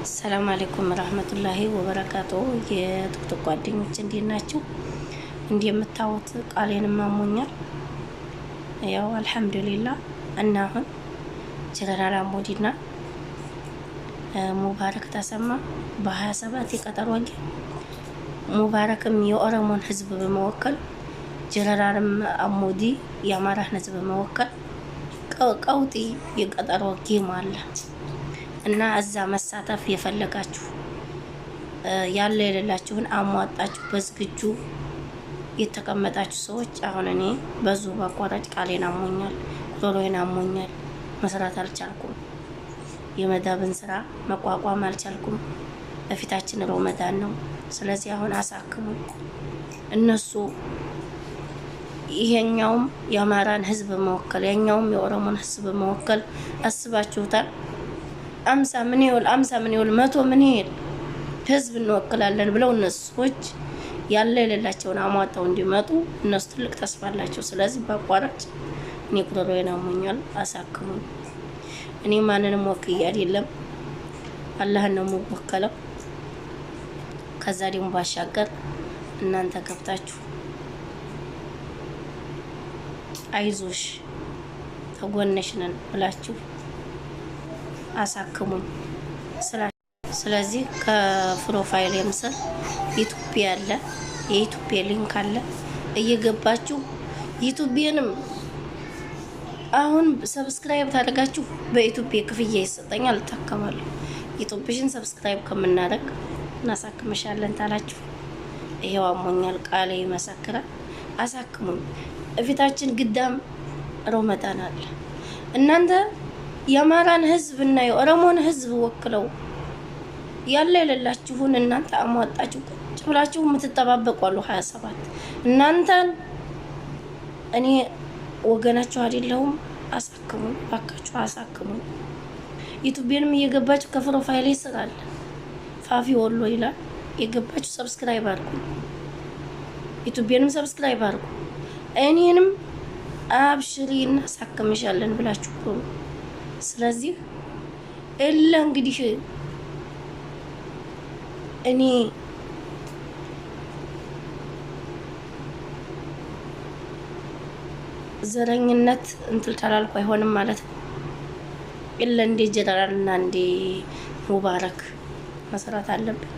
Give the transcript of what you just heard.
السلام عليكم ورحمة الله وبركاته يا دكتور قادين እንዴት ናችሁ እንደምታውቁት ቃሌን ማሞኛል ያው አልহামዱሊላህ እና አሁን ጀነራል አሞዲና ሙባረክ ተሰማ በ27 የቀጠሮ ወንጌ ሙባረክም የኦሮሞን ህዝብ በመወከል ጀነራልም አሞዲ የአማራን ህዝብ በመወከል ቀውጢ የቀጠሮ ጌም አለ እና አዛ መሳተፍ የፈለጋችሁ ያለ የሌላችሁን አሟጣችሁ በዝግጁ የተቀመጣችሁ ሰዎች አሁን እኔ በዙ ባቋራጭ ቃሌን አሞኛል ዶሮዬን አሞኛል መስራት አልቻልኩም የመዳብን ስራ መቋቋም አልቻልኩም በፊታችን ረመዳን ነው ስለዚህ አሁን አሳክሙ እነሱ ይሄኛውም የአማራን ህዝብ መወከል ያኛውም የኦሮሞን ህዝብ መወከል አስባችሁታል 50 ምን ይወል 100 ምን ይል ህዝብ እንወክላለን ብለው እነሱዎች ያለ የሌላቸውን አሟጣው እንዲመጡ እነሱ ትልቅ ተስፋ አላቸው ስለዚህ ባቋራጭ እኔ ጉሮሮዬን አሞኛል አሳክሙ እኔ ማንንም ወክዬ አይደለም አላህን ነው የምወከለው ከዛ ደግሞ ባሻገር እናንተ ከፍታችሁ አይዞሽ ተጎነሽ ነን ብላችሁ አሳክሙኝ ስለዚህ ከፕሮፋይል የምሰል ኢትዮጵያ አለ የኢትዮጵያ ሊንክ አለ እየገባችሁ ኢትዮጵያንም አሁን ሰብስክራይብ ታደርጋችሁ በኢትዮጵያ ክፍያ ይሰጠኛል ተከማለሁ ኢትዮጵያን ሰብስክራይብ ከመናደርግ እናሳክምሻለን ታላችሁ ይሄው አሞኛል ቃሌ ይመሰክራል አሳክሙኝ እፊታችን ግዳም ረመዳን አለ እናንተ የአማራን ህዝብ እና የኦሮሞን ህዝብ ወክለው ያለ የሌላችሁን እናንተ አሟጣችሁ ቁጭ ብላችሁ የምትጠባበቁ አሉ 27 እናንተን እኔ ወገናችሁ አይደለሁም አሳክሙ ባካችሁ አሳክሙ ዩቲዩብንም እየገባችሁ ከፕሮፋይል ይስራል ፋፊ ወሎ ይላል የገባችሁ ሰብስክራይብ አድርጉ ዩቲዩብንም ሰብስክራይብ አድርጉ እኔንም አብሽሪና ሳከምሻለን ብላችሁ ስለዚህ እላ እንግዲህ እኔ ዘረኝነት እንትን ታላልኩ አይሆንም ማለት ነው እላ እንደ ጀነራልና እንደ ሙባረክ መስራት አለብን